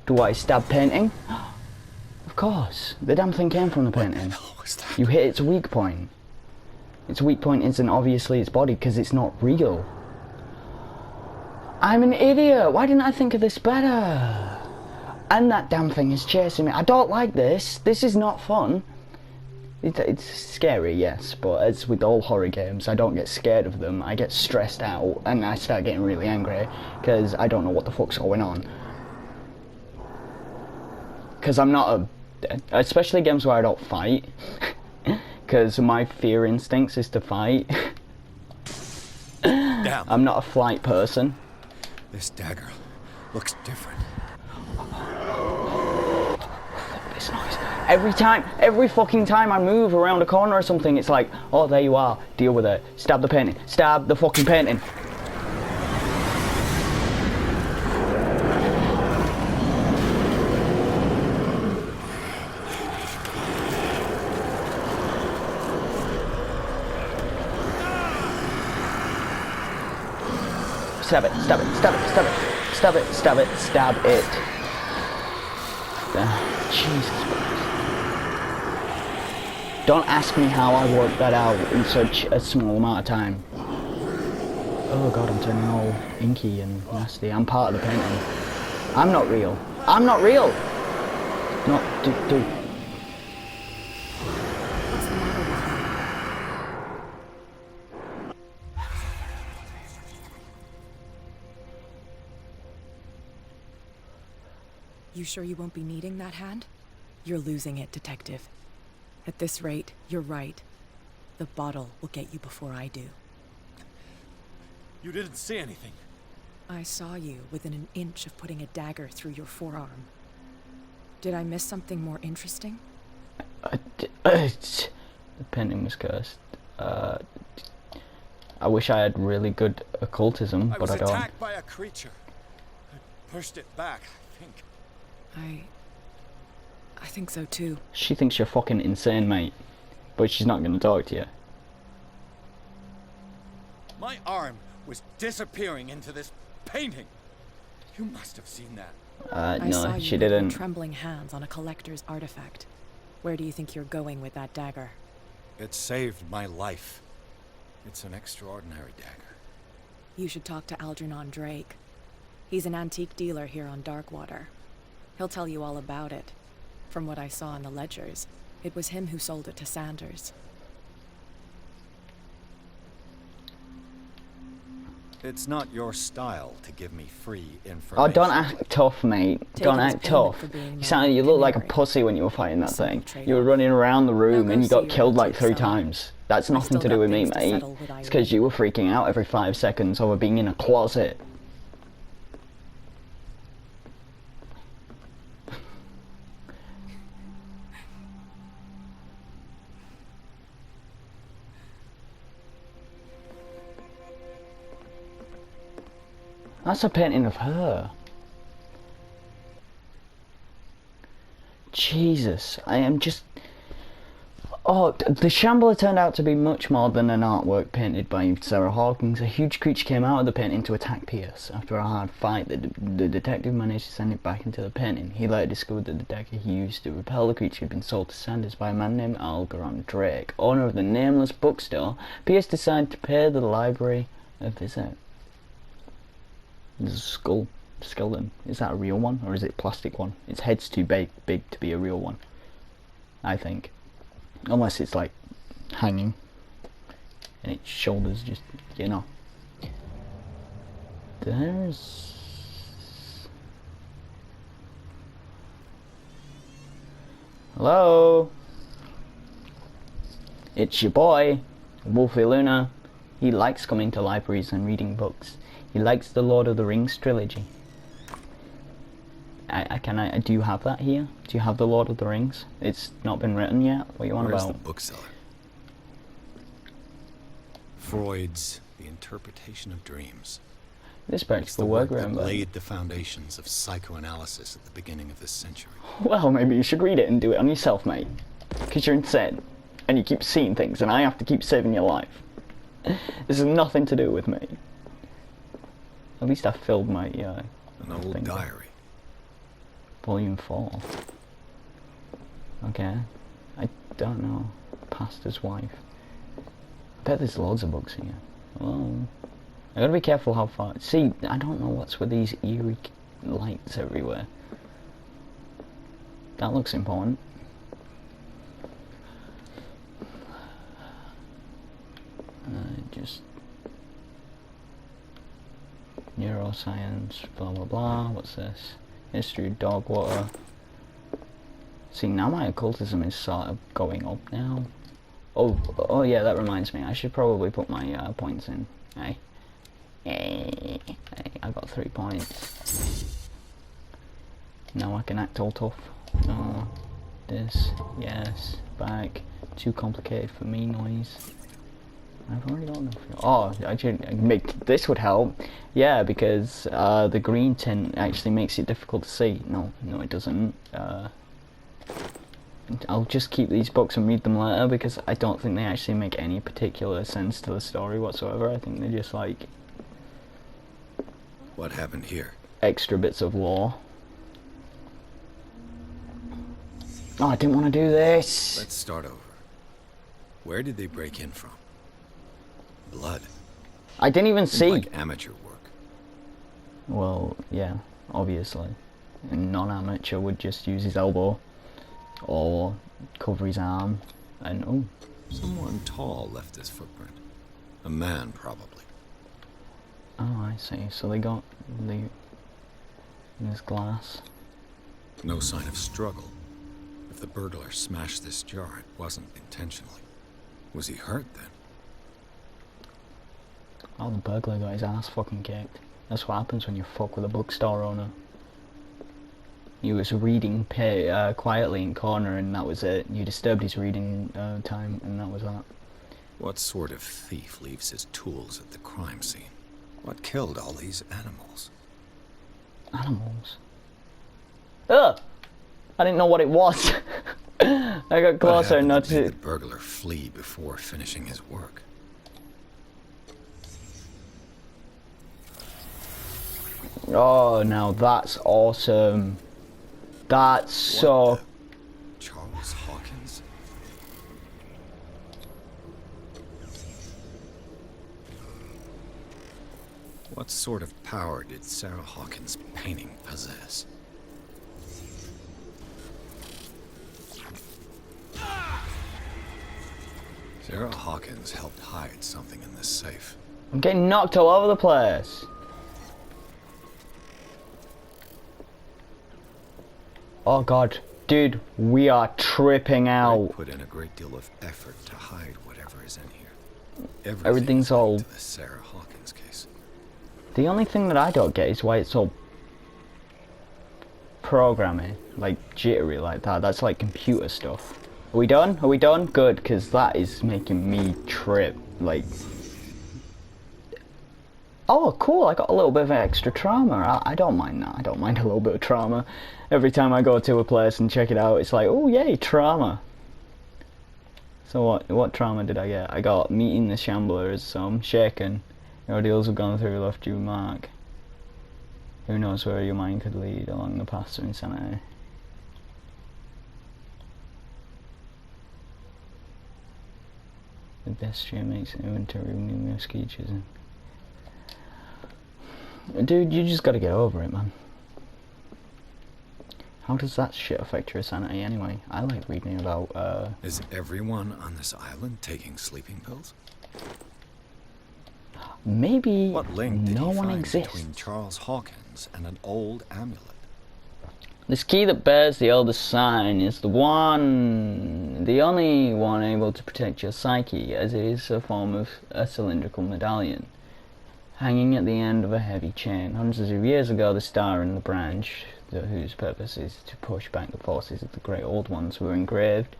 [SPEAKER 1] Do I stab painting? Of course, the damn thing came from the painting.
[SPEAKER 2] What was that?
[SPEAKER 1] You hit its weak point. Its weak point isn't obviously its body because it's not real. I'm an idiot. Why didn't I think of this better? And that damn thing is chasing me. I don't like this. This is not fun. It's scary, yes, but as with all horror games, I don't get scared of them. I get stressed out and I start getting really angry because I don't know what the fuck's going on. Because I'm not especially games where I don't fight. Because my fear instincts is to fight.
[SPEAKER 2] Damn.
[SPEAKER 1] I'm not a flight person.
[SPEAKER 2] This dagger looks different.
[SPEAKER 1] This noise. Every fucking time I move around a corner or something, it's like, oh, there you are, deal with it. Stab the painting. Stab the fucking painting. Stab it. Jesus Christ. Don't ask me how I worked that out in such a small amount of time. Oh god, I'm turning all inky and nasty. I'm part of the painting. I'm not real. No, dude.
[SPEAKER 7] You sure you won't be needing that hand? You're losing it, Detective. At this rate, you're right. The bottle will get you before I do.
[SPEAKER 2] You didn't see anything.
[SPEAKER 7] I saw you within an inch of putting a dagger through your forearm. Did I miss something more interesting?
[SPEAKER 1] The painting was cursed. I wish I had really good occultism, but I don't.
[SPEAKER 2] I was attacked by a creature. I pushed it back, I think.
[SPEAKER 7] I think so too.
[SPEAKER 1] She thinks you're fucking insane, mate. But she's not gonna talk to you.
[SPEAKER 2] My arm was disappearing into this painting. You must have seen that.
[SPEAKER 7] I saw
[SPEAKER 1] No,
[SPEAKER 7] you
[SPEAKER 1] she
[SPEAKER 7] with your
[SPEAKER 1] didn't.
[SPEAKER 7] trembling hands on a collector's artifact. Where do you think you're going with that dagger?
[SPEAKER 2] It saved my life. It's an extraordinary dagger.
[SPEAKER 7] You should talk to Algernon Drake. He's an antique dealer here on Darkwater. He'll tell you all about it. From what I saw in the ledgers, it was him who sold it to Sanders.
[SPEAKER 2] It's not your style to give me free information.
[SPEAKER 1] Oh, don't act tough, mate. Don't act tough. You look like a pussy when you were fighting that thing. You were running around the room and you got killed like 3 times. That's nothing to do with me, mate. It's because you were freaking out every 5 seconds over being in a closet. That's a painting of her. Jesus, I am just... Oh, the Shambler turned out to be much more than an artwork painted by Sarah Hawkins. A huge creature came out of the painting to attack Pierce. After a hard fight, the detective managed to send it back into the painting. He later discovered that the dagger he used to repel the creature had been sold to Sanders by a man named Algernon Drake, owner of the nameless bookstore. Pierce decided to pay the library a visit. There's a skull. Skeleton. Is that a real one, or is it a plastic one? Its head's too big to be a real one, I think. Unless it's like hanging and its shoulders just, you know. There's... Hello? It's your boy, Wolfie Luna. He likes coming to libraries and reading books. He likes the Lord of the Rings trilogy. Do you have that here? Do you have the Lord of the Rings? It's not been written yet? What are you on
[SPEAKER 2] Where's
[SPEAKER 1] about?
[SPEAKER 2] the bookseller? Freud's The Interpretation of Dreams.
[SPEAKER 1] This
[SPEAKER 2] It's
[SPEAKER 1] practical
[SPEAKER 2] the
[SPEAKER 1] work,
[SPEAKER 2] work that
[SPEAKER 1] remember?
[SPEAKER 2] laid the foundations of psychoanalysis at the beginning of this century.
[SPEAKER 1] Well, maybe you should read it and do it on yourself, mate. Because you're insane. And you keep seeing things, and I have to keep saving your life. This has nothing to do with me. At least I filled my,
[SPEAKER 2] An old
[SPEAKER 1] thing.
[SPEAKER 2] diary.
[SPEAKER 1] Volume 4. Okay. I don't know. Pastor's wife. I bet there's loads of books here. Oh. I gotta be careful how far... See, I don't know what's with these eerie lights everywhere. That looks important. Just... Neuroscience, blah blah blah. What's this? History of dog water. See, now my occultism is sort of going up now. Oh yeah, that reminds me. I should probably put my points in. Hey, I got 3 points. Now I can act all tough. Oh, this, yes, back. Too complicated for me noise. I've already got enough. Oh, actually, this would help. Yeah, because the green tint actually makes it difficult to see. No, it doesn't. I'll just keep these books and read them later because I don't think they actually make any particular sense to the story whatsoever. I think they're just like
[SPEAKER 2] What happened here?
[SPEAKER 1] extra bits of lore. Oh, I didn't want to do this.
[SPEAKER 2] Let's start over. Where did they break in from? Blood.
[SPEAKER 1] I didn't even see.
[SPEAKER 2] Like amateur work.
[SPEAKER 1] Well, yeah, obviously. A non-amateur would just use his elbow or cover his arm and oh.
[SPEAKER 2] Someone tall left this footprint. A man, probably.
[SPEAKER 1] Oh, I see. So they got this glass.
[SPEAKER 2] No sign of struggle. If the burglar smashed this jar, it wasn't intentionally. Was he hurt then?
[SPEAKER 1] Oh, the burglar got his ass fucking kicked. That's what happens when you fuck with a bookstore owner. He was reading quietly in corner and that was it. You disturbed his reading time and that was that.
[SPEAKER 2] What sort of thief leaves his tools at the crime scene? What killed all these animals?
[SPEAKER 1] Animals? Ugh! I didn't know what it was. I got closer and noticed
[SPEAKER 2] What happened that made
[SPEAKER 1] it.
[SPEAKER 2] the burglar flee before finishing his work?
[SPEAKER 1] Oh, now that's awesome. That's so...
[SPEAKER 2] Charles Hawkins? What sort of power did Sarah Hawkins' painting possess? Sarah Hawkins helped hide something in this safe.
[SPEAKER 1] I'm getting knocked all over the place. Oh god, dude, we are tripping
[SPEAKER 2] I
[SPEAKER 1] out.
[SPEAKER 2] put in a great deal of effort to hide whatever is in here.
[SPEAKER 1] Everything's all...
[SPEAKER 2] to the Sarah Hawkins case.
[SPEAKER 1] The only thing that I don't get is why it's all programming, like jittery like that. That's like computer stuff. Are we done? Are we done? Good, because that is making me trip. Like, Oh, cool, I got a little bit of extra trauma. I don't mind that. I don't mind a little bit of trauma. Every time I go to a place and check it out, it's like, oh, yay, trauma. So what trauma did I get? I got meeting the Shamblers, so I'm shaken. Your ordeals have gone through, left you a mark. Who knows where your mind could lead along the path to insanity. The pedestrian makes an inventory of numerous creatures. Dude, you just gotta get over it, man. How does that shit affect your sanity anyway? I like reading about,
[SPEAKER 2] Is everyone on this island taking sleeping pills?
[SPEAKER 1] maybe
[SPEAKER 2] What link did
[SPEAKER 1] no
[SPEAKER 2] he
[SPEAKER 1] one
[SPEAKER 2] find
[SPEAKER 1] exists.
[SPEAKER 2] between Charles Hawkins and an old amulet?
[SPEAKER 1] This key that bears the Elder Sign is the only one able to protect your psyche, as it is a form of a cylindrical medallion, hanging at the end of a heavy chain. Hundreds of years ago, the star and the branch, whose purpose is to push back the forces of the Great Old Ones, were engraved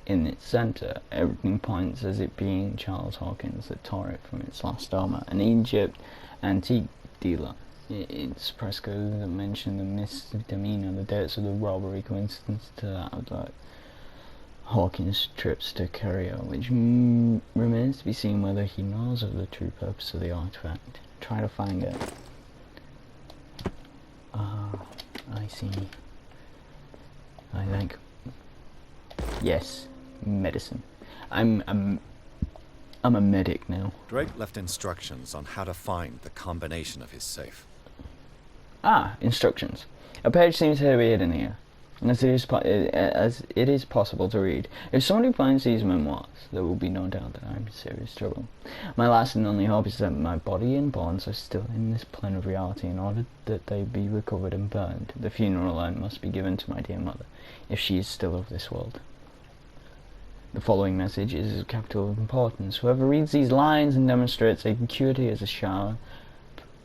[SPEAKER 1] in its centre. Everything points as it being Charles Hawkins that tore it from its last owner, an Egypt antique dealer. It's frescoes that mention the misdemeanor, the dates of the robbery, coincidence to that of that Hawkins' trips to Curio, which remains to be seen whether he knows of the true purpose of the artifact. Try to find it. I see. I think. Yes, medicine. I'm a medic now.
[SPEAKER 2] Drake left instructions on how to find the combination of his safe.
[SPEAKER 1] Instructions. A page seems to be hidden here, as it is possible to read. If somebody finds these memoirs, there will be no doubt that I'm in serious trouble. My last and only hope is that my body and bones are still in this plane of reality in order that they be recovered and burned. The funeral urn must be given to my dear mother, if she is still of this world. The following message is of capital importance. Whoever reads these lines and demonstrates a acuity as a shower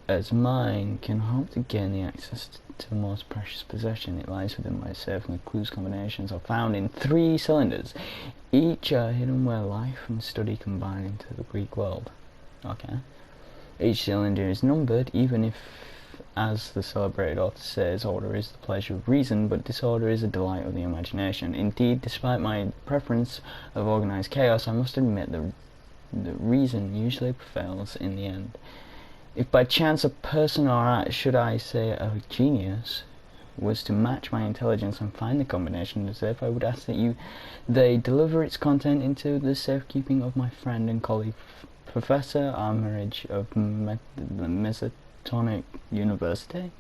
[SPEAKER 1] as mine can hope to gain the access to the most precious possession. It lies within my safe, and the clues combinations are found in 3 cylinders. Each are hidden where life and study combine into the Greek world. Okay. Each cylinder is numbered, even if, as the celebrated author says, order is the pleasure of reason, but disorder is a delight of the imagination. Indeed, despite my preference of organized chaos, I must admit the reason usually prevails in the end. If by chance a person, or should I say a genius, was to match my intelligence and find the combination of the safe, I would ask that they deliver its content into the safekeeping of my friend and colleague, Professor Armitage of the Mesotonic University.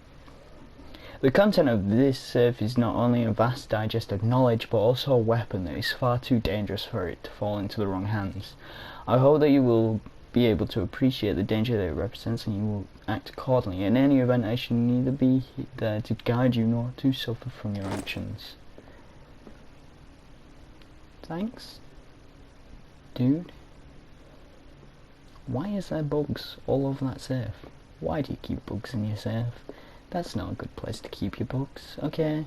[SPEAKER 1] The content of this safe is not only a vast digest of knowledge, but also a weapon that is far too dangerous for it to fall into the wrong hands. I hope that you will be able to appreciate the danger that it represents, and you will act accordingly. In any event, I shall neither be there to guide you nor to suffer from your actions. Thanks, dude. Why is there bugs all over that safe? Why do you keep bugs in your safe? That's not a good place to keep your bugs. Okay,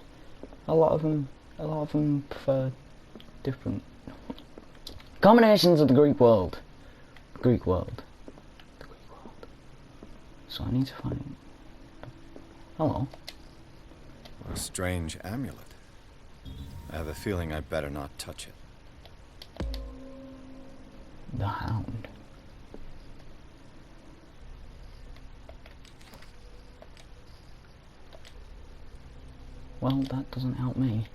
[SPEAKER 1] a lot of them prefer different combinations of the Greek world. Greek world. The Greek world. So I need to find... Hello.
[SPEAKER 2] What a strange amulet. I have a feeling I'd better not touch it.
[SPEAKER 1] The Hound. Well, that doesn't help me.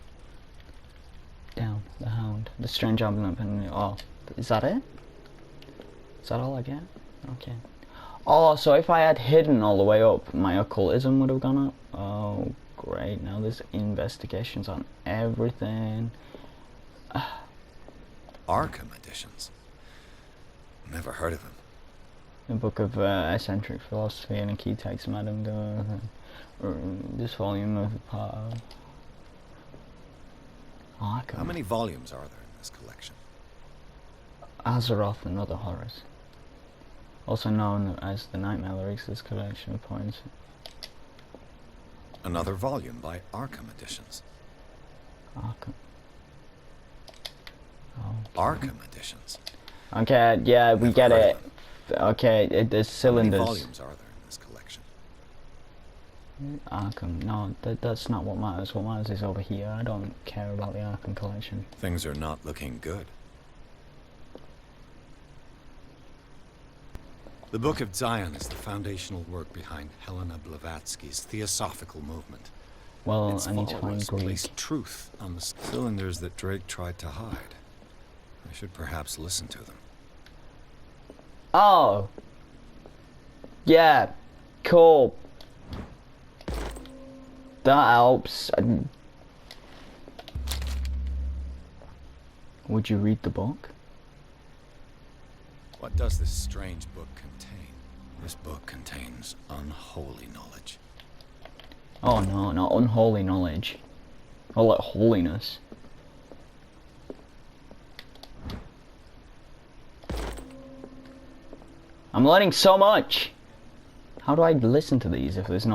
[SPEAKER 1] Down. The Hound. The strange amulet. Oh, is that it? Is that all I get? Okay. Oh, so if I had hidden all the way up, my occultism would have gone up? Oh, great. Now there's investigations on everything.
[SPEAKER 2] Arkham editions. Never heard of them.
[SPEAKER 1] A book of eccentric philosophy and a key text, Madame de... this volume of Arkham.
[SPEAKER 2] How many volumes are there in this collection?
[SPEAKER 1] Azeroth and Other Horrors. Also known as the Nightmare Lyrics, this collection of poems.
[SPEAKER 2] Another volume by Arkham Editions.
[SPEAKER 1] Arkham.
[SPEAKER 2] Arkham Editions.
[SPEAKER 1] Okay, yeah, we
[SPEAKER 2] Never
[SPEAKER 1] get
[SPEAKER 2] heard
[SPEAKER 1] it.
[SPEAKER 2] of them.
[SPEAKER 1] Okay, there's
[SPEAKER 2] How many
[SPEAKER 1] cylinders.
[SPEAKER 2] volumes are there in this collection?
[SPEAKER 1] Arkham, no, that's not what matters. What matters is over here. I don't care about the Arkham collection.
[SPEAKER 2] Things are not looking good. The Book of Zion is the foundational work behind Helena Blavatsky's Theosophical movement.
[SPEAKER 1] Well,
[SPEAKER 2] Its
[SPEAKER 1] I need to find
[SPEAKER 2] followers
[SPEAKER 1] Greek.
[SPEAKER 2] placed truth on the cylinders that Drake tried to hide. I should perhaps listen to them.
[SPEAKER 1] Oh! Yeah, cool. That helps. Would you read the book?
[SPEAKER 2] What does this strange book contain? This book contains unholy knowledge.
[SPEAKER 1] Oh no, not unholy knowledge. Oh, like holiness. I'm learning so much! How do I listen to these if there's a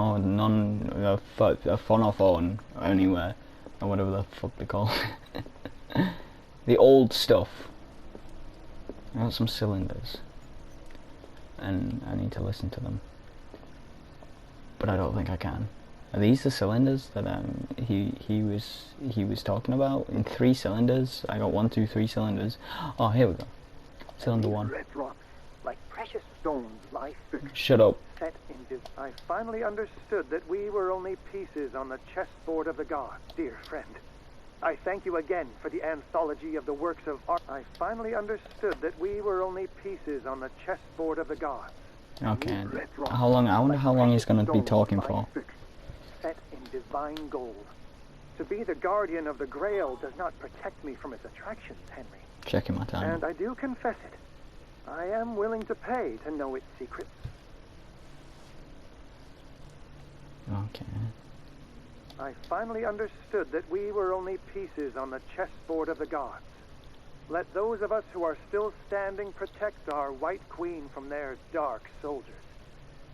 [SPEAKER 1] phonophone anywhere? Or whatever the fuck they call it. The old stuff. I got some cylinders. And I need to listen to them. But I don't think I can. Are these the cylinders that he was talking about? In 3 cylinders? I got 1, 2, 3 cylinders. Oh, here we go. Cylinder 1.
[SPEAKER 6] Red rocks, like precious stones, lie fixed.
[SPEAKER 1] Shut up.
[SPEAKER 6] Set in I finally understood that we were only pieces on the chessboard of the gods, dear friend. I thank you again for the anthology of the works of art. I finally understood that we were only pieces on the chessboard of the gods.
[SPEAKER 1] Okay. How long? I wonder how long he's gonna be talking for.
[SPEAKER 6] Set in divine gold. To be the guardian of the Grail does not protect me from its attractions, Henry.
[SPEAKER 1] Checking my time.
[SPEAKER 6] And I do confess it. I am willing to pay to know its secrets.
[SPEAKER 1] Okay.
[SPEAKER 6] I finally understood that we were only pieces on the chessboard of the gods. Let those of us who are still standing protect our White Queen from their dark soldiers.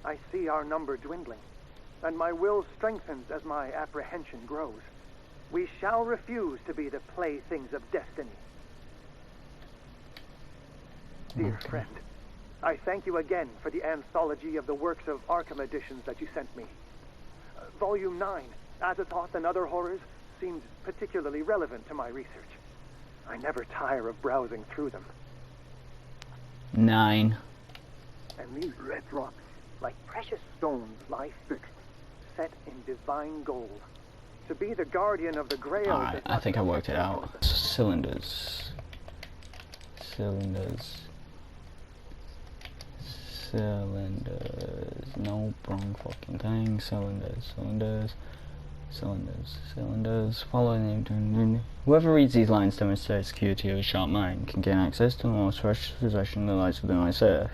[SPEAKER 6] I see our number dwindling, and my will strengthens as my apprehension grows. We shall refuse to be the playthings of destiny. Dear friend, I thank you again for the anthology of the works of Arkham editions that you sent me. Volume 9, Azathoth and Other Horrors, seemed particularly relevant to my research. I never tire of browsing through them.
[SPEAKER 1] 9.
[SPEAKER 6] And these red rocks, like precious stones, lie fixed, set in divine gold. To be the guardian of the Grail...
[SPEAKER 1] Alright, I think I worked it out. Cylinders. Cylinders. Cylinders. No, wrong fucking thing. Cylinders. Cylinders. Cylinders. Cylinders. Following. Whoever reads these lines demonstrates security of a sharp mind, can gain access to the most precious possession that lies within my safe.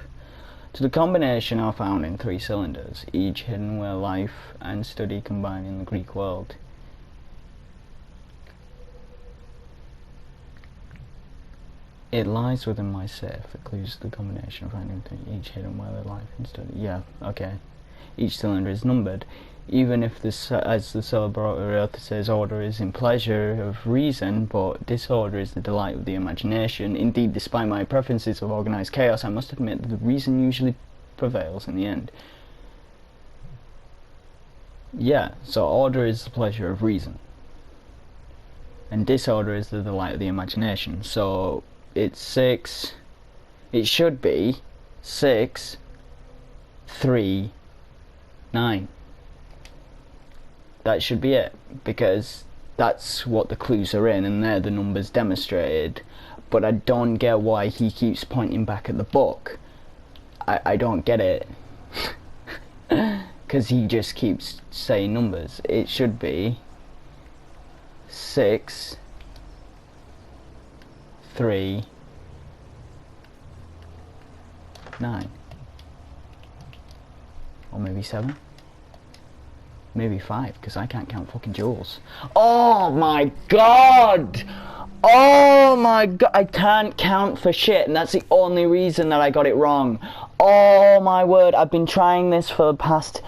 [SPEAKER 1] To the combination are found in 3 cylinders, each hidden where life and study combine in the Greek world. It lies within my safe. It clues the combination of finding each hidden where the life and study. Yeah, okay. Each cylinder is numbered. Even if this, as the celebratory author says, order is in pleasure of reason, but disorder is the delight of the imagination. Indeed, despite my preferences of organized chaos, I must admit that the reason usually prevails in the end. Yeah, so order is the pleasure of reason. And disorder is the delight of the imagination. So it's 6. It should be 6, 3, 9. That should be it, because that's what the clues are in, and they're the numbers demonstrated. But I don't get why he keeps pointing back at the book. I don't get it. Because he just keeps saying numbers. It should be 6, 3, 9. Or maybe 7. Maybe 5, because I can't count fucking jewels. Oh my god! Oh my god! I can't count for shit, and that's the only reason that I got it wrong. Oh my word, I've been trying this for the past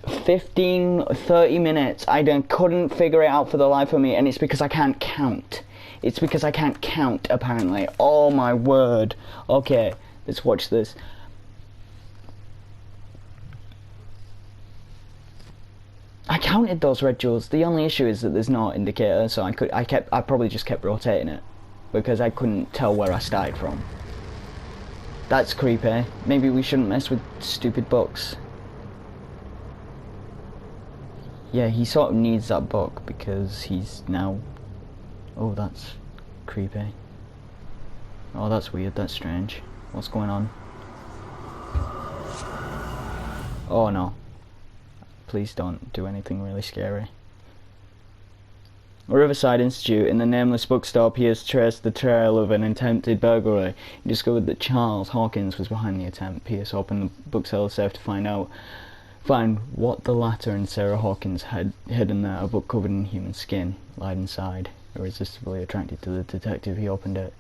[SPEAKER 1] 15-30 minutes. I couldn't figure it out for the life of me, and it's because I can't count. It's because I can't count, apparently. Oh my word. Okay, let's watch this. counted those red jewels. The only issue is that there's no indicator, so I probably just kept rotating it because I couldn't tell where I started from. That's creepy. Maybe we shouldn't mess with stupid books. Yeah, he sort of needs that book because he's now... Oh, that's creepy. Oh, that's weird, that's strange. What's going on? Oh no. Please don't do anything really scary. Riverside Institute. In the nameless bookstore, Pierce traced the trail of an attempted burglary. He discovered that Charles Hawkins was behind the attempt. Pierce opened the bookseller's safe to find what the latter and Sarah Hawkins had hidden there. A book covered in human skin lied inside. Irresistibly attracted to the detective, he opened it.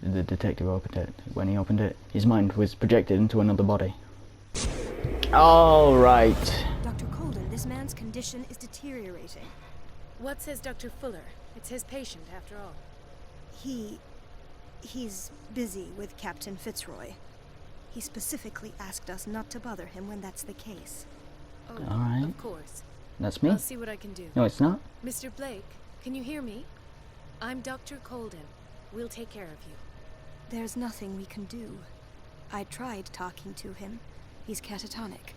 [SPEAKER 1] The detective opened it. When he opened it, his mind was projected into another body. All right.
[SPEAKER 8] Dr. Colden, this man's condition is deteriorating.
[SPEAKER 3] What says Dr. Fuller? It's his patient, after all.
[SPEAKER 8] He's busy with Captain Fitzroy. He specifically asked us not to bother him when that's the case.
[SPEAKER 3] Oh,
[SPEAKER 1] all right.
[SPEAKER 3] Of course.
[SPEAKER 1] That's me.
[SPEAKER 3] I'll see what I can do.
[SPEAKER 1] No, it's not.
[SPEAKER 3] Mr. Blake, can you hear me? I'm Dr. Colden. We'll take care of you.
[SPEAKER 8] There's nothing we can do. I tried talking to him. He's catatonic.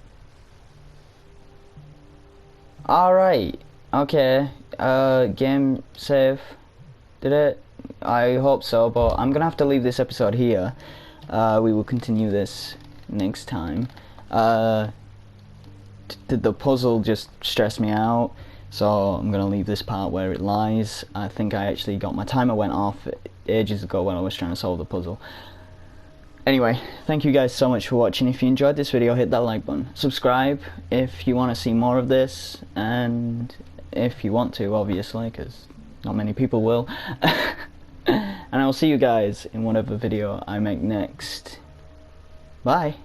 [SPEAKER 1] Alright. Okay. Game save. Did it? I hope so, but I'm gonna have to leave this episode here. We will continue this next time. The puzzle just stressed me out, so I'm gonna leave this part where it lies. I think I actually got my timer went off ages ago when I was trying to solve the puzzle. Anyway, thank you guys so much for watching. If you enjoyed this video, hit that like button. Subscribe if you want to see more of this, and if you want to, obviously, because not many people will. And I'll see you guys in whatever video I make next. Bye!